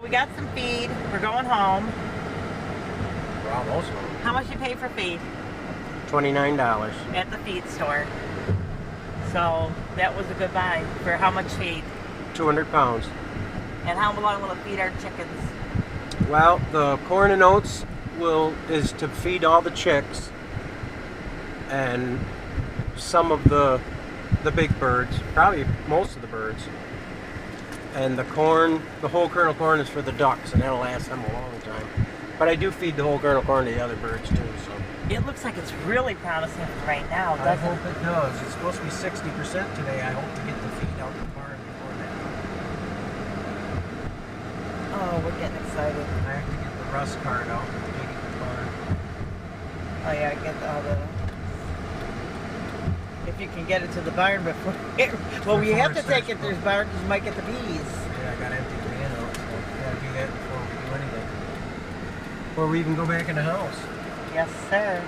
We got some feed. We're going home. We're almost home. How much you pay for feed? $29. At the feed store. So that was a good buy. For how much feed? 200 pounds. And how long will it feed our chickens? Well, the corn and oats is to feed all the chicks and some of the big birds, probably most of the birds. And the corn, the whole kernel corn is for the ducks, and that'll last them a long time. But I do feed the whole kernel corn to the other birds too. So it looks like it's really promising right now, doesn't it? I hope it does. It's supposed to be 60% today. I hope to get the feed out the barn before that. Oh, we're getting excited. I have to get the rust card out and take it to the barn. Oh yeah, get all the... If you can get it to the barn before... well, we have to take it to the barn because you might get the bees. Yeah, I got to empty the van out, so we got to do that before we do anything. Before we even go back in the house. Yes, sir.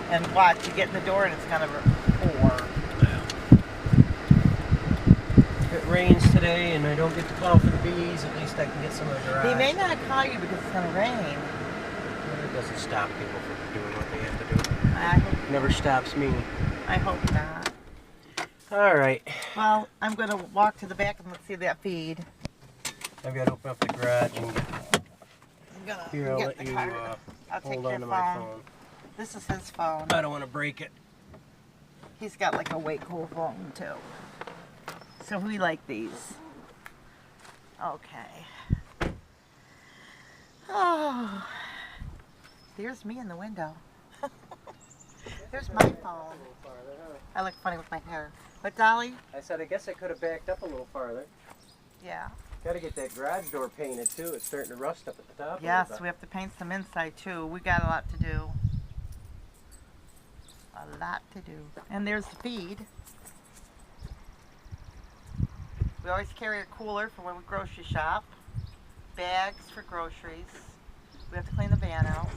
And watch, you get in the door and it's kind of pour. If it rains today and I don't get to plow for the bees, at least I can get some of the garage. He may not call you because it's going to rain. Well, it doesn't stop people from doing what they have to do. I hope, Never stops me. I hope not. All right. Well, I'm going to walk to the back and let's see that feed. I've got to open up the garage and get... I'm gonna Here, I'll get let the you card. I'll take hold your on to phone. my phone. This is his phone. I don't want to break it. He's got like a way cool phone too. So we like these. Okay. Oh, there's me in the window. There's my phone. I look funny with my hair. But Dolly? I said I guess I could have backed up a little farther. Yeah. Got to get that garage door painted too. It's starting to rust up at the top. Yes, we have to paint some inside too. We got a lot to do. A lot to do. And there's the feed. We always carry a cooler for when we grocery shop. Bags for groceries. We have to clean the van out.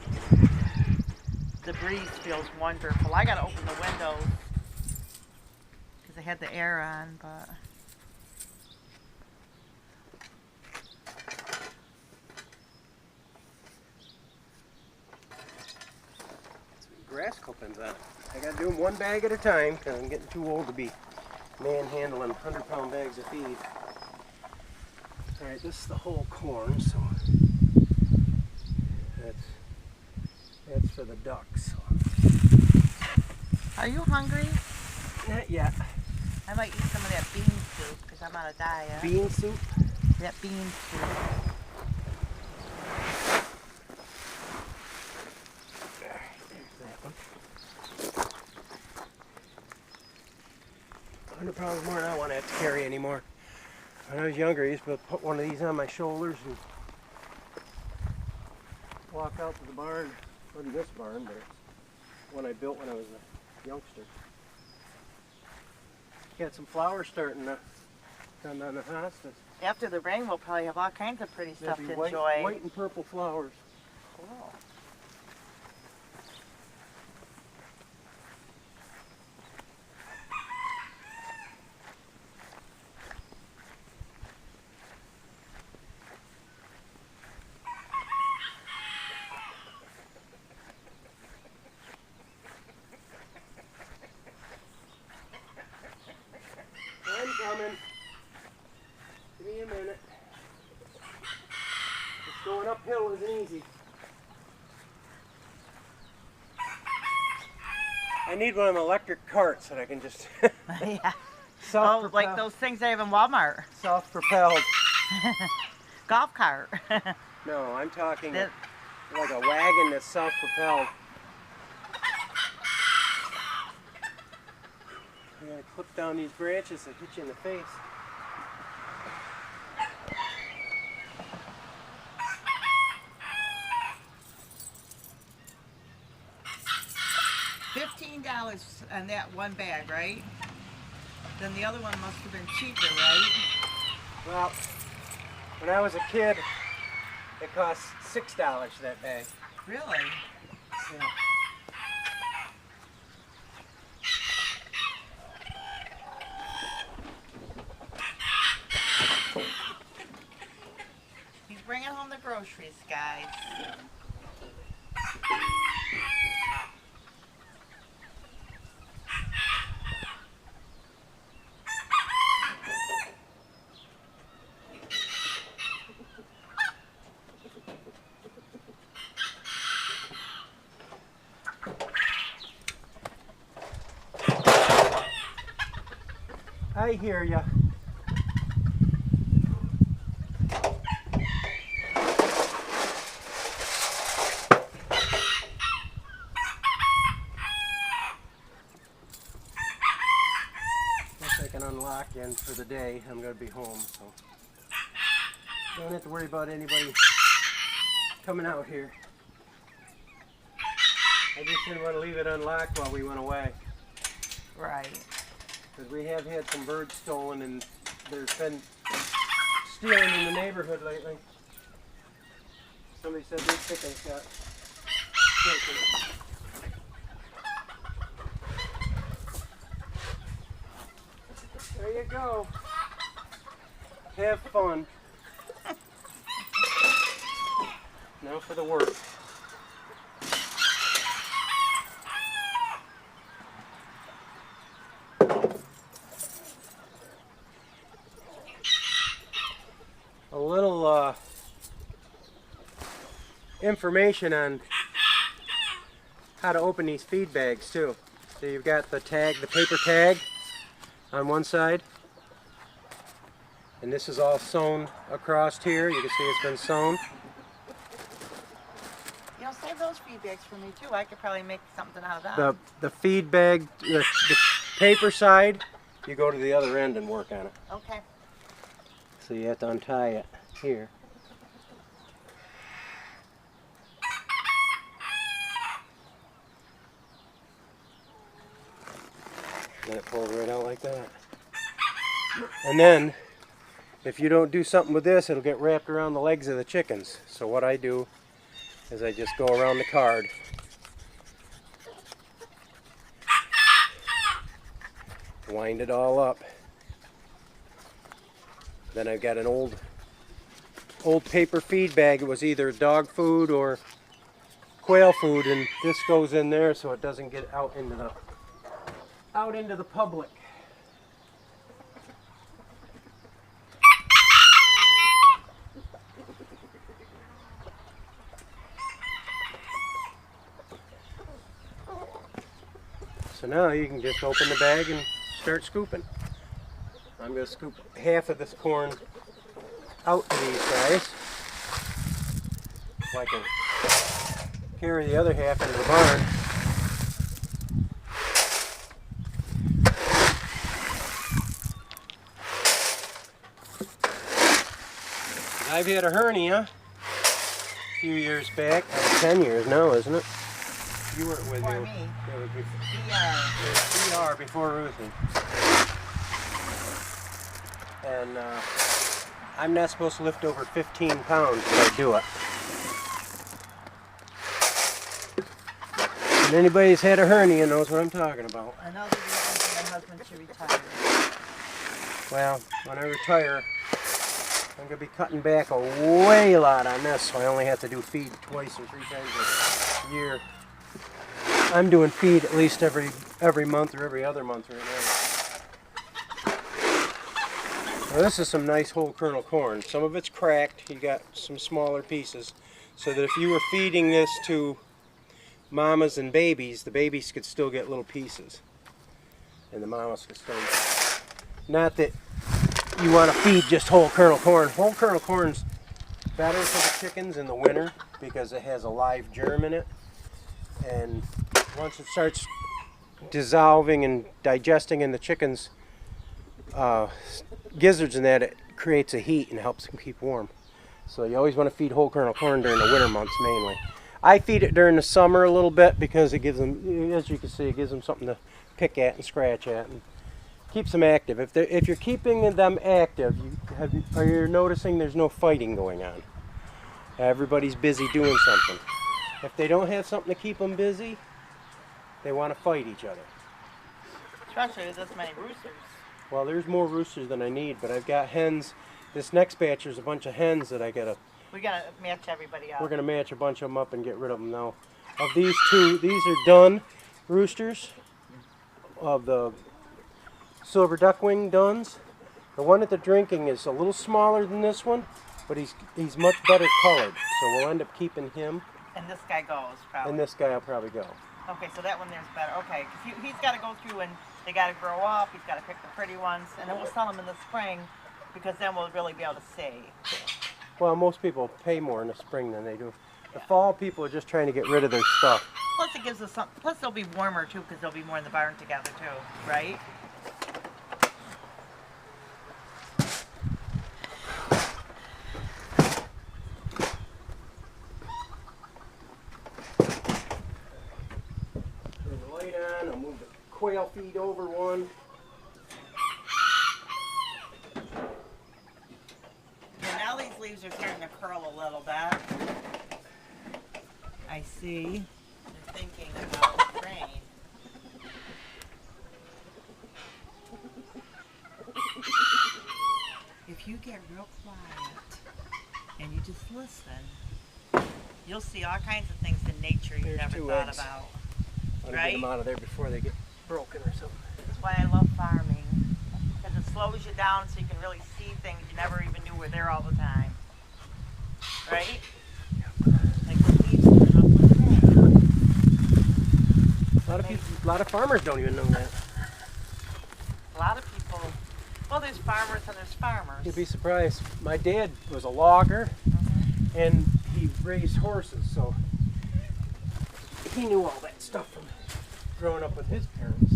The breeze feels wonderful. I gotta open the windows because I had the air on, but grass clippings on it. I got to do them one bag at a time because I'm getting too old to be manhandling 100-pound bags of feed. All right, this is the whole corn, so that's for the ducks. are you hungry? Not yet. I might eat some of that bean soup because I'm on a diet. Bean soup? That bean soup. There's that one. 100 pounds more than I want to have to carry anymore. When I was younger, I used to put one of these on my shoulders and walk out to the barn. Wasn't this barn, but it's one I built when I was a youngster. Got some flowers starting to come on the hostas. After the rain, we'll probably have all kinds of pretty stuff There'll to be enjoy. white and purple flowers. Cool. I'm coming. Give me a minute. Just going uphill isn't easy. I need one of them electric carts that I can just Yeah. self-propel. Oh, like those things they have in Walmart. Self-propelled. Golf cart. No, I'm talking The- like a wagon that's self-propelled. You gotta clip down these branches that hit you in the face. $15 on that one bag, right? Then the other one must have been cheaper, right? Well, when I was a kid, it cost $6 that bag. Really? Yeah. He's bringing home the groceries, guys. I hear ya. Guess I can unlock in for the day. I'm gonna be home, so don't have to worry about anybody coming out here. I just didn't want to leave it unlocked while we went away. Right. Because we have had some birds stolen and there's been stealing in the neighborhood lately. Somebody said these chickens got taken. There you go. Have fun. Now for the work. A little information on how to open these feed bags too. So you've got the tag, the paper tag on one side, and this is all sewn across here. You can see it's been sewn. You know, save those feed bags for me too. I could probably make something out of that. The feed bag, the paper side, you go to the other end and work on it. Okay. So you have to untie it here. Then it pulls right out like that. And then, if you don't do something with this, it'll get wrapped around the legs of the chickens. So what I do is I just go around the card. Wind it all up. Then I've got an old paper feed bag. It was either dog food or quail food, and this goes in there so it doesn't get out into the public. So now you can just open the bag and start scooping. I'm going to scoop half of this corn out to these guys so I can carry the other half into the barn. I've had a hernia a few years back, 10 years now, isn't it? You weren't with Before me. me. It was Yeah. BR before Ruthie. And I'm not supposed to lift over 15 pounds, but I do it. And anybody who's had a hernia knows what I'm talking about. I know the reason for my husband to retire. Well, when I retire, I'm going to be cutting back a way lot on this, so I only have to do feed twice or 3 times a year. I'm doing feed at least every month or every other month right now. Now this is some nice whole kernel corn. Some of it's cracked. You got some smaller pieces, so that if you were feeding this to mamas and babies, the babies could still get little pieces, and the mamas could still. Not that you want to feed just whole kernel corn. Whole kernel corn's better for the chickens in the winter because it has a live germ in it, and once it starts dissolving and digesting in the chickens' gizzards and that, it creates a heat and helps them keep warm. So you always want to feed whole kernel corn during the winter months mainly. I feed it during the summer a little bit because it gives them, as you can see, it gives them something to pick at and scratch at and keeps them active. If you're keeping them active, are you noticing there's no fighting going on? Everybody's busy doing something. If they don't have something to keep them busy, they want to fight each other. Especially with this many roosters. Well, there's more roosters than I need, but I've got hens. This next batch, there's a bunch of hens that I gotta We gotta match everybody up. We're gonna match a bunch of them up and get rid of them now. Of these two, these are dun roosters of the silver duckwing duns. The one that they're drinking is a little smaller than this one, but he's much better colored. So we'll end up keeping him. And this guy goes probably. And this guy will probably go. Okay, so that one there's better. Okay, because he's got to go through and they got to grow up. He's got to pick the pretty ones, and then we'll sell them in the spring, because then we'll really be able to see. Well, most people pay more in the spring than they do. The fall, people are just trying to get rid of their stuff. Plus, it gives us some. Plus, they'll be warmer too, because they'll be more in the barn together too, right? Turn the light on. I'll move the quail feed over one. Yeah, now these leaves are starting to curl a little bit. I see. They're thinking about rain. If you get real quiet and you just listen, you'll see all kinds of things in nature you There's never two thought eggs. about. I'll Right? get them out of there before they get broken or something. That's why I love farming. Because it slows you down so you can really see things you never even knew were there all the time. Right? Like the leaves turn up with rain. A lot of farmers don't even know that. A lot of people, well, there's farmers and there's farmers. You'd be surprised. My dad was a logger, and he raised horses, so he knew all that stuff from growing up with his parents.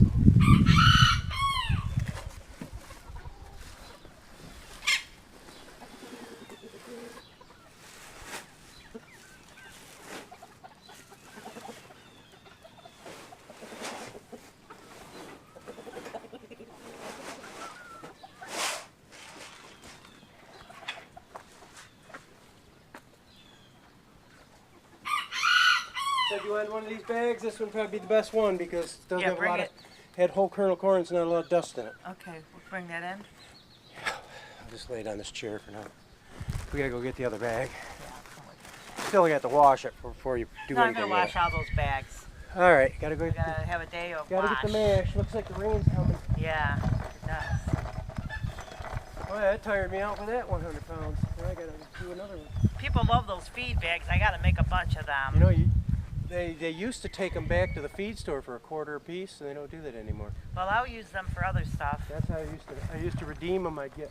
Said you wanted one of these bags. This one probably be the best one because it doesn't Yeah, have a bring lot it. of had whole kernel corn. It's not a lot of dust in it. Okay, we'll bring that in. I'll just lay it on this chair for now. We gotta go get the other bag. Yeah, come with Still got to wash it before you do me. No, I'm anything gonna with wash all those bags. it. All right, gotta go. We gotta have a day of Gotta wash. get the mash. Looks like the rain's coming. Yeah, it does. Well, that tired me out with that 100 pounds. Now I gotta do another one. People love those feed bags. I gotta make a bunch of them. You know, they used to take them back to the feed store for a quarter a piece, and they don't do that anymore. Well, I'll use them for other stuff. That's how I used to redeem them. I'd get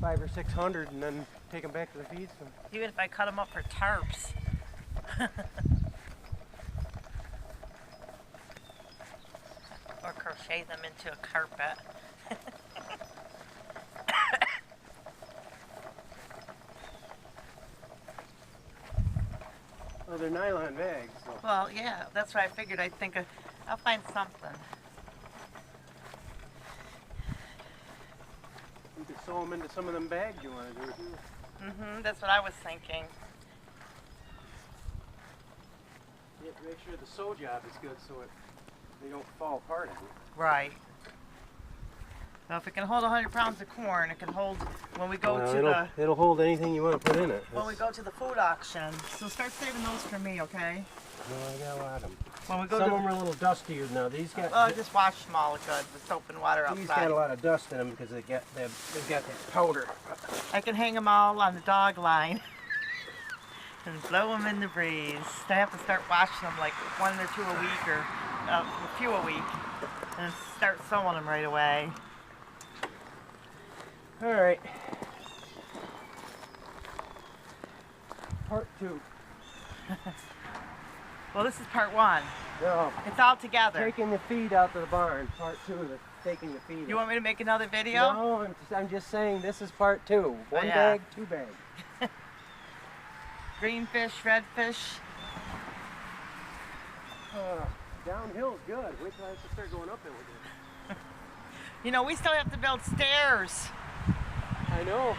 500 or 600, and then take them back to the feed store. Even if I cut them up for tarps. Or crochet them into a carpet. Oh, they're nylon bags. So. Well, yeah, that's what I figured. I'll find something. You could sew them into some of them bags you want to do too. That's what I was thinking. You have to make sure the sew job is good so they don't fall apart. Right. Well, if it can hold 100 pounds of corn, it can hold when we go it'll hold anything you want to put in it. when we go to the food auction. So start saving those for me, okay? No, I got a lot of them. When we go Some to of them are a little dustier now. These got oh, just wash them all good with soap and water these outside. got a lot of dust in them because they've got that powder. I can hang them all on the dog line and blow them in the breeze. I have to start washing them like 1 or 2 a week or a few a week and start sewing them right away. All right. Part 2. Well, this is part 1. No, It's all together. taking the feed out to the barn. Part 2 is taking the feed. You out. want me to make another video? No, I'm just saying this is part 2. One yeah. bag, 2 bags. Green fish, red fish. Downhill's good. Wait till I have to start going uphill again. You know, we still have to build stairs. I know.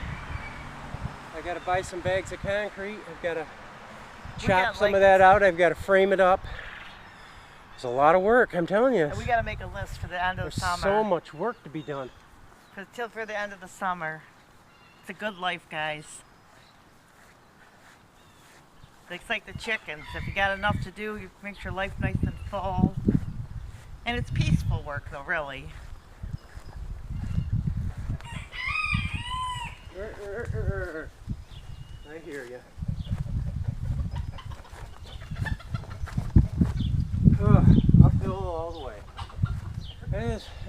I got to buy some bags of concrete. I've got to got, chop some like- of that out. I've got to frame it up. It's a lot of work, I'm telling you. And we got to make a list for the end of There's the summer. so much work to be done. For the end of the summer. It's a good life, guys. It's like the chickens. If you got enough to do, you make your life nice and full. And it's peaceful work, though, really. I hear you. Uphill all the way.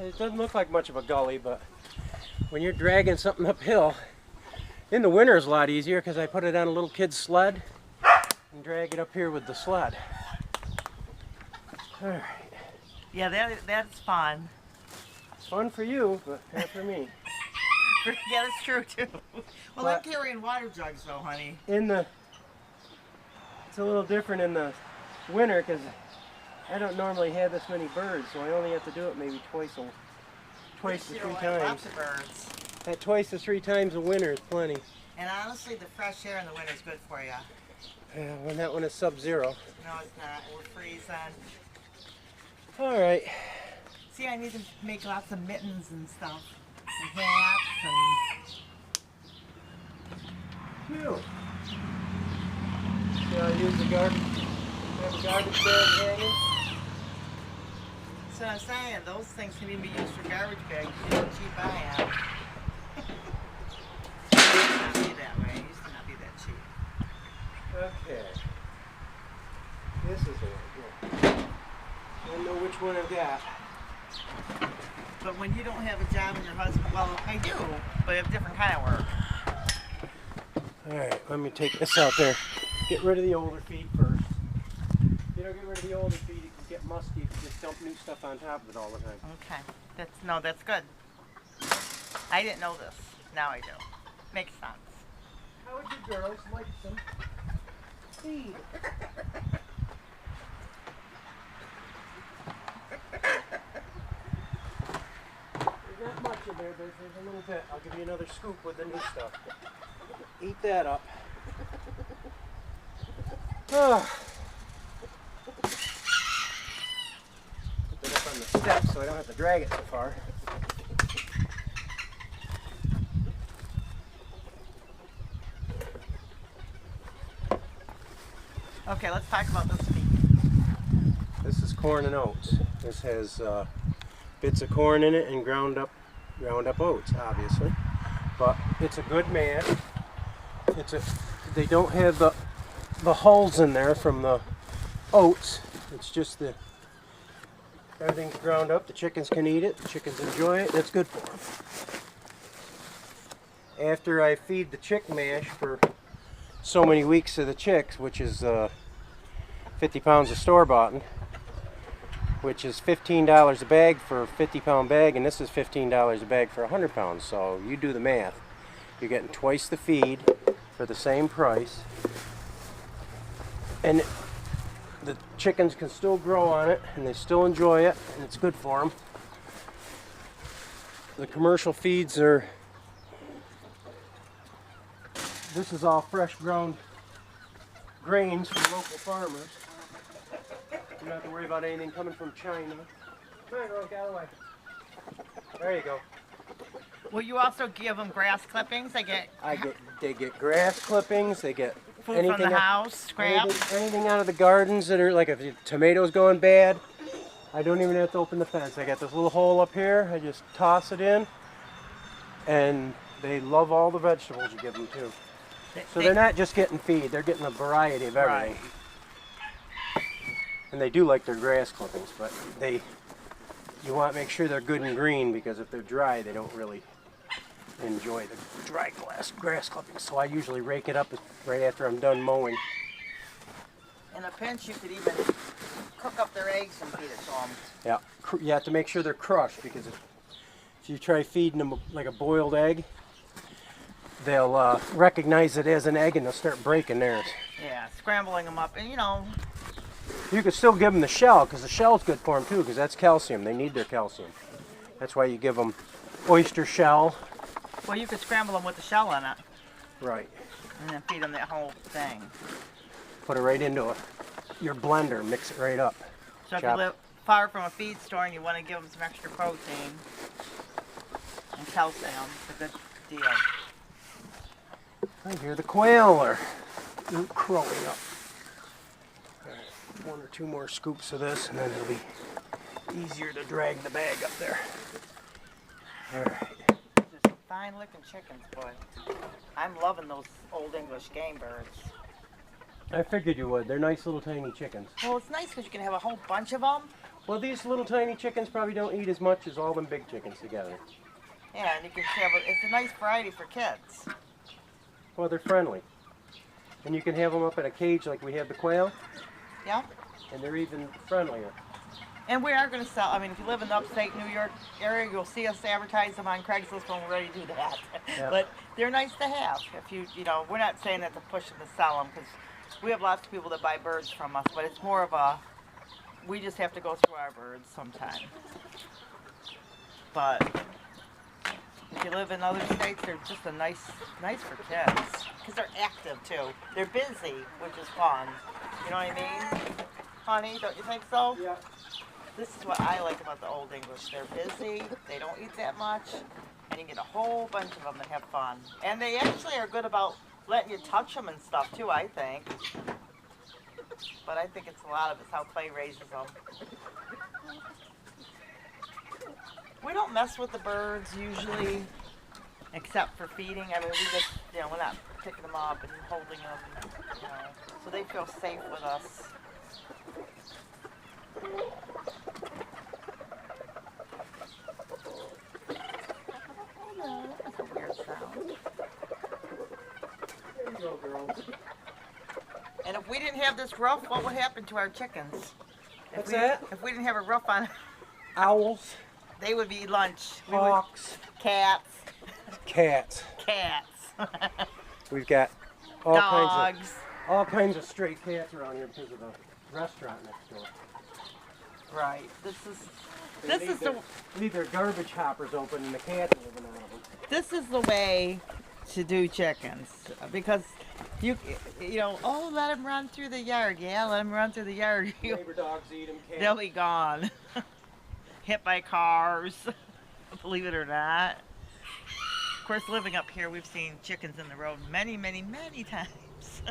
It doesn't look like much of a gully, but when you're dragging something uphill, in the winter is a lot easier because I put it on a little kid's sled and drag it up here with the sled. All right. Yeah, that's fun. It's fun for you, but not for me. Yeah, that's true, too. Well, But I'm carrying water jugs, though, honey. it's a little different in the winter because I don't normally have this many birds, so I only have to do it maybe twice to You three know, times. lots of birds. That twice to three times a winter is plenty. And honestly, the fresh air in the winter is good for you. When that one is sub-zero. No, it's not. We're freezing. All right. See, I need to make lots of mittens and stuff. And hats and... Phew. Yeah, I use the garbage. Have a garbage bag hanging. So I'm saying, those things can even be used for garbage bags. You know, cheap I am. It used to be that way. It used to not be that cheap. Okay. This is it. Yeah. I don't know which one I've got. But when you don't have a job and your husband, well, I do, but I have different kind of work. All right, let me take this out there. Get rid of the older feed first. If you don't get rid of the older feed, it can get musty if you just dump new stuff on top of it all the time. Okay. That's good. I didn't know this. Now I do. Makes sense. How would you girls like some feed? There's not much in there, but there's a little bit. I'll give you another scoop with the new stuff. Eat that up. Put that up on the steps so I don't have to drag it so far. Okay, let's talk about this feed. This is corn and oats. This has bits of corn in it and ground up oats, obviously. But it's a good man. They don't have the hulls in there from the oats. It's just everything's ground up. The chickens can eat it. The chickens enjoy it. That's good for them. After I feed the chick mash for so many weeks of the chicks, which is 50 pounds of store-bought, which is $15 a bag for a 50-pound bag, and this is $15 a bag for 100 pounds. So you do the math. You're getting twice the feed for the same price, and the chickens can still grow on it, and they still enjoy it, and it's good for them. The commercial feeds are. This is all fresh grown grains from local farmers. You don't have to worry about anything coming from China. Come on, girl, get out of the way. There you go. Will you also give them grass clippings? They They get grass clippings. They get food anything from the house, scraps. anything out of the gardens that are like if the tomatoes going bad. I don't even have to open the fence. I got this little hole up here. I just toss it in, and they love all the vegetables you give them too. So they're not just getting feed, they're getting a variety of everything. Right. And they do like their grass clippings, but you want to make sure they're good and green, because if they're dry, they don't really enjoy the dry grass clippings. So I usually rake it up right after I'm done mowing. In a pinch, you could even cook up their eggs and feed it to them. Yeah, you have to make sure they're crushed, because if you try feeding them like a boiled egg, they'll recognize it as an egg and they'll start breaking theirs. Yeah, scrambling them up, and you know. You can still give them the shell, because the shell's good for them too, because that's calcium. They need their calcium. That's why you give them oyster shell. Well, you could scramble them with the shell in it. Right. And then feed them that whole thing. Put it right into your blender, mix it right up. So if you live far from a feed store and you want to give them some extra protein and calcium, it's a good deal. I hear the quail are crowing up. 1 or 2 more scoops of this, and then it'll be easier to drag the bag up there. All right. Just fine looking chickens, boy. I'm loving those Old English game birds. I figured you would. They're nice little tiny chickens. Well, it's nice because you can have a whole bunch of them. Well, these little tiny chickens probably don't eat as much as all them big chickens together. Yeah, and you can have it's a nice variety for kids. Well, they're friendly. And you can have them up in a cage like we have the quail, Yeah. and they're even friendlier. And we are going to sell, I mean, if you live in the upstate New York area, you'll see us advertise them on Craigslist when we're ready to do that. Yeah. But they're nice to have. If you know, we're not saying that to push them to sell them, because we have lots of people that buy birds from us, but it's more of a, we just have to go through our birds sometime. But if you live in other states, they're just a nice for kids, because they're active too. They're busy, which is fun. You know what I mean? Honey, don't you think so? Yeah. This is what I like about the Old English. They're busy, they don't eat that much, and you get a whole bunch of them that have fun. And they actually are good about letting you touch them and stuff too, I think. But I think it's a lot of it's how Clay raises them. We don't mess with the birds usually, except for feeding. I mean, we just, you know, we're not picking them up and holding them, you know, so they feel safe with us. That's a weird sound. There you go, girls. And if we didn't have this roof, what would happen to our chickens? What's that? If we didn't have a roof on, Owls, they would be lunch. hawks, Cats. cats. We've got Dogs. all kinds of stray cats around here because of the restaurant next door. Right. Leave their garbage hoppers open and the cats are living out of them. This is the way to do chickens, because you know, oh, let them run through the yard. Yeah, let them run through the yard. Neighbor dogs eat them. Cats. They'll be gone. Hit by cars. Believe it or not. Of course, living up here, we've seen chickens in the road many, many, many times.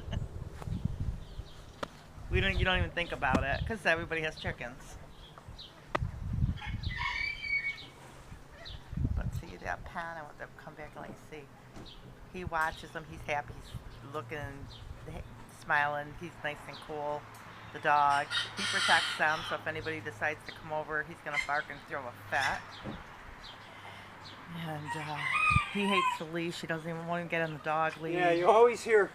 You don't even think about it, because everybody has chickens. But see that pan, I want them to come back and let you see. He watches them, he's happy, he's looking, smiling, he's nice and cool. The dog, he protects them, so if anybody decides to come over, he's gonna bark and throw a fit. And he hates the leash, he doesn't even want to get on the dog leash. Yeah, you always hear,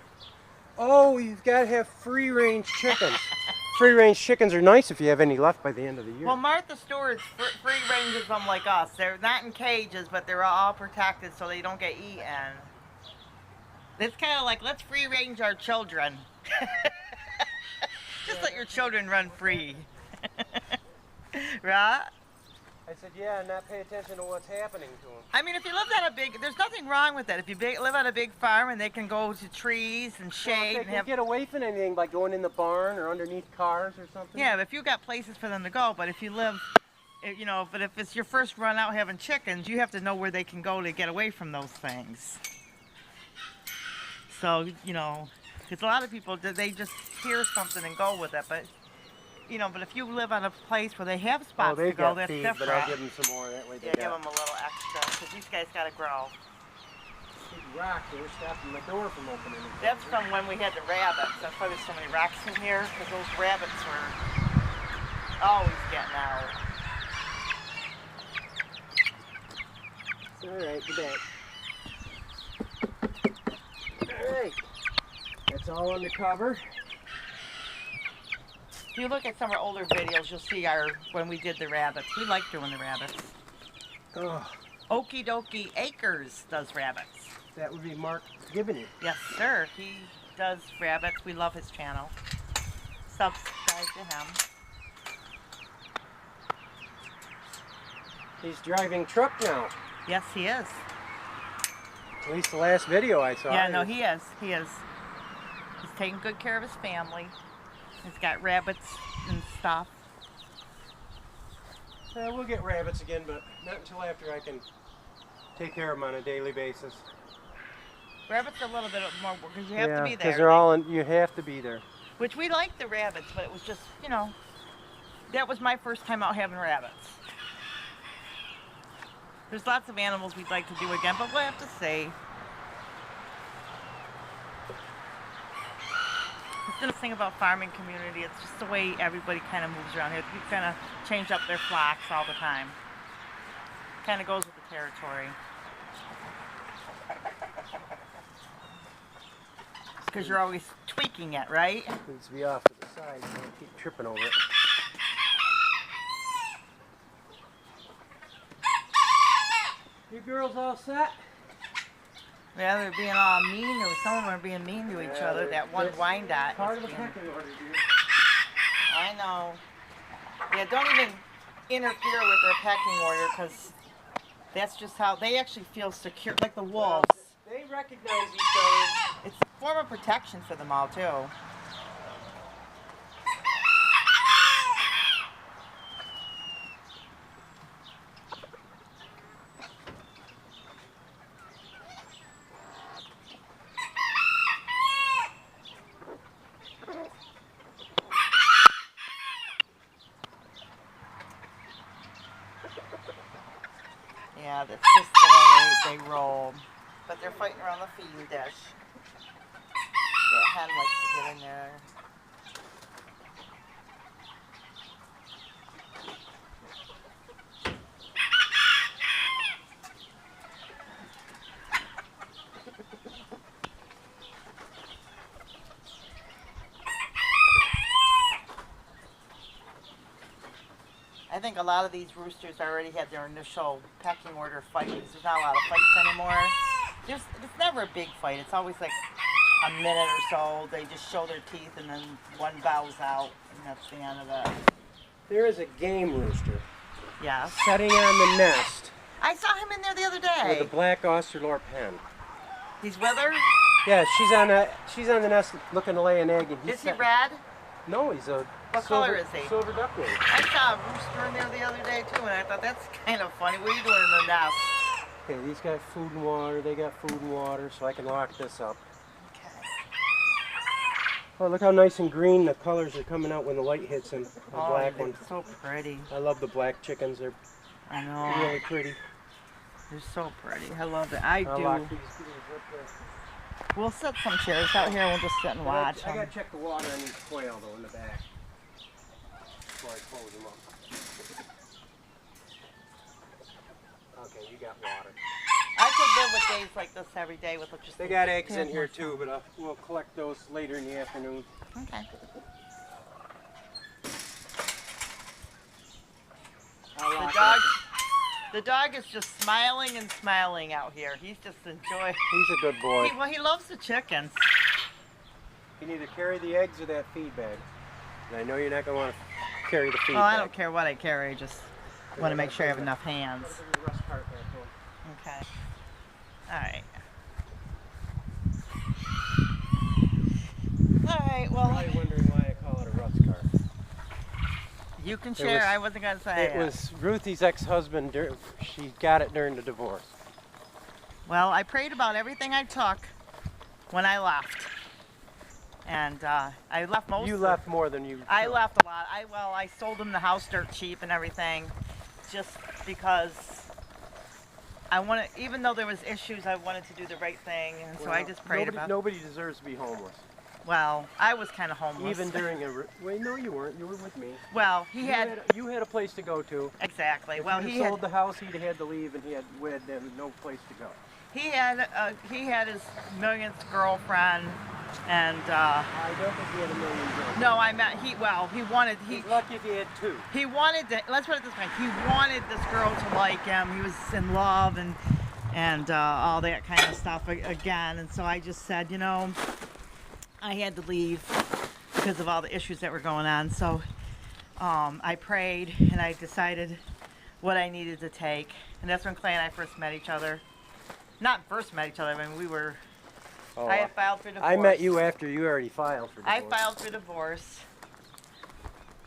oh, you've got to have free-range chickens. Free-range chickens are nice if you have any left by the end of the year. Well, Martha Stewart's free ranges them like us. They're not in cages, but they're all protected so they don't get eaten. It's kind of like, let's free range our children. Just let your children run free. Right? I said, yeah, and not pay attention to what's happening to them. I mean, if you live on a big, there's nothing wrong with that. If you live on a big farm and they can go to trees and shade Well, if they and can have, get away from anything by going in the barn or underneath cars or something. yeah, if you got places for them to go, but if you live, you know, but if it's your first run out having chickens, you have to know where they can go to get away from those things. So, you know, because a lot of people, they just hear something and go with it, but, you know, but if you live on a place where they have spots to go, that's different. But I'll give them some more, that way they Yeah, give them a little extra, because these guys got to grow. Big rock, they were stopping the door from opening. That's from when we had the rabbits. That's why there's so many rocks in here, because those rabbits were always getting out. It's all right, get back. All right, that's all undercover. If you look at some of our older videos, you'll see when we did the rabbits. We like doing the rabbits. Oh, Okie Dokie Acres does rabbits. that would be Mark giving it. Yes, sir. He does rabbits. We love his channel. Subscribe to him. He's driving truck now. Yes, he is. At least the last video I saw. Yeah, no, he is. He is. He's taking good care of his family. He's got rabbits and stuff. We'll get rabbits again, but not until after I can take care of them on a daily basis. Rabbits are a little bit more because you have to be there. because they're all in, you have to be there. Which we liked the rabbits, but it was just, you know, that was my first time out having rabbits. There's lots of animals we'd like to do again, but we'll have to see. It's the thing about farming community. It's just the way everybody kind of moves around here. People kind of change up their flocks all the time. Kind of goes with the territory. Because you're always tweaking it, right? Needs to be off to the side so I don't keep tripping over it. You girls all set? Yeah, they're being all mean, or some of them are being mean to each other. That one Wyandotte. Part of the pecking order, dude. I know. Yeah, don't even interfere with their pecking order, because that's just how they actually feel secure, like the wolves. They recognize each other. It's a form of protection for them all, too. Yeah, that's just the way they roll. But they're fighting around the feeding dish. That hen likes to get in there. I think a lot of these roosters already had their initial pecking order fights. There's not a lot of fights anymore. It's never a big fight. It's always like a minute or so. They just show their teeth and then one bows out, and that's the end of it. There is a game rooster Yeah. setting on the nest I saw him in there the other with a day. black Australorp hen. He's with her? Yeah, she's on the nest looking to lay an egg, and he's Is he red? No, he's a What color is he? silver duckling. I saw a rooster in there the other day too, and I thought that's kind of funny. What are you doing in the nest? Okay, these got food and water. They got food and water, so I can lock this up. Okay. Oh, look how nice and green the colors are coming out when the light hits them. The black they're one. so pretty. I love the black chickens. They're I know. really pretty. They're so pretty. I love it. I I'll do. lock these up there. We'll set some chairs out here and we'll just sit and watch I them. gotta check the water on these quail though in the back before I close them up. Okay, you got water. I could live with days like this every day with just. They got eggs in here too, but we'll collect those later in the afternoon. Okay. I'll lock The dog is just smiling and smiling out here. He's just enjoying. He's a good boy. Well, he loves the chickens. You can either carry the eggs or that feed bag. And I know you're not going to want to carry the feed Well, bag. I don't care what I carry. I just want to make sure I have enough hands. Okay. All right. All right. Well, Probably wondering why I call it a Russ cart. you can share. was- I wasn't gonna say It was Ruthie's ex-husband. She got it during the divorce. Well, I prayed about everything I took when I left, and I left most. You of- left more than you. I took. left a lot. I sold them the house dirt cheap and everything, just because I wanted. Even though there was issues, I wanted to do the right thing, and so I Well, just prayed nobody, about. Nobody deserves to be homeless. Well, I was kind of homeless. Even during a. Wait, no, you weren't. You were with me. Well, he You had a place to go to. exactly. If Well, he'd he sold had the house, he'd had to leave, and he had no place to go. he had his millionth girlfriend, and I don't think he had a million girls. no, I meant he wanted He's lucky if he had two. He wanted to, let's put it this way, he wanted this girl to like him. He was in love and all that kind of stuff again. And so I just said, you know, I had to leave because of all the issues that were going on. So I prayed and I decided what I needed to take. And that's when Clay and I first met each other. Not first met each other, I mean, we were, Oh, I had filed for divorce. I met you after you already filed for divorce. I filed for divorce,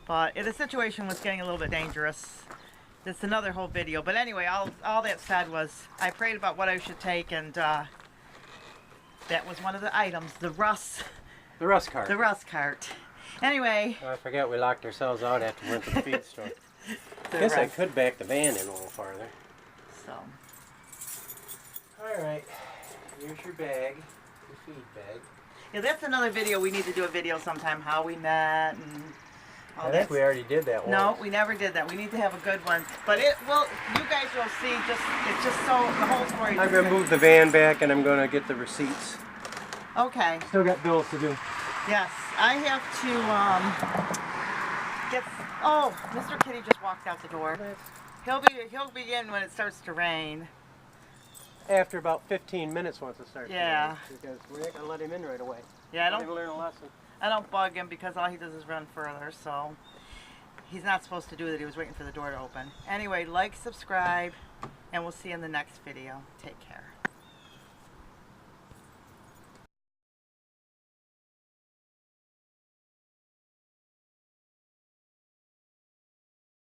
but the situation was getting a little bit dangerous. That's another whole video. But anyway, all that said was I prayed about what I should take, and that was one of the items. The Russ The rust cart. The rust cart. Anyway. Oh, I forgot we locked ourselves out after we went to the feed store. the Guess I rest- could back the van in a little farther. So. Alright, here's your bag, your feed bag. Yeah, that's another video. We need to do a video sometime, how we met and all I that. think we already did that one. No, we never did that. We need to have a good one. But it will, you guys will see, it's just so, the whole story. I'm going to move the van back and I'm going to get the receipts. Okay. Still got bills to do. Yes, I have to get. Oh, Mr. Kitty just walked out the door. He'll begin when it starts to rain. After about 15 minutes once it starts. Yeah. To rain, because we're not going to let him in right away. Yeah, Let him learn a lesson. I don't bug him because all he does is run further. So he's not supposed to do that. He was waiting for the door to open. Anyway, like, subscribe, and we'll see you in the next video. Take care.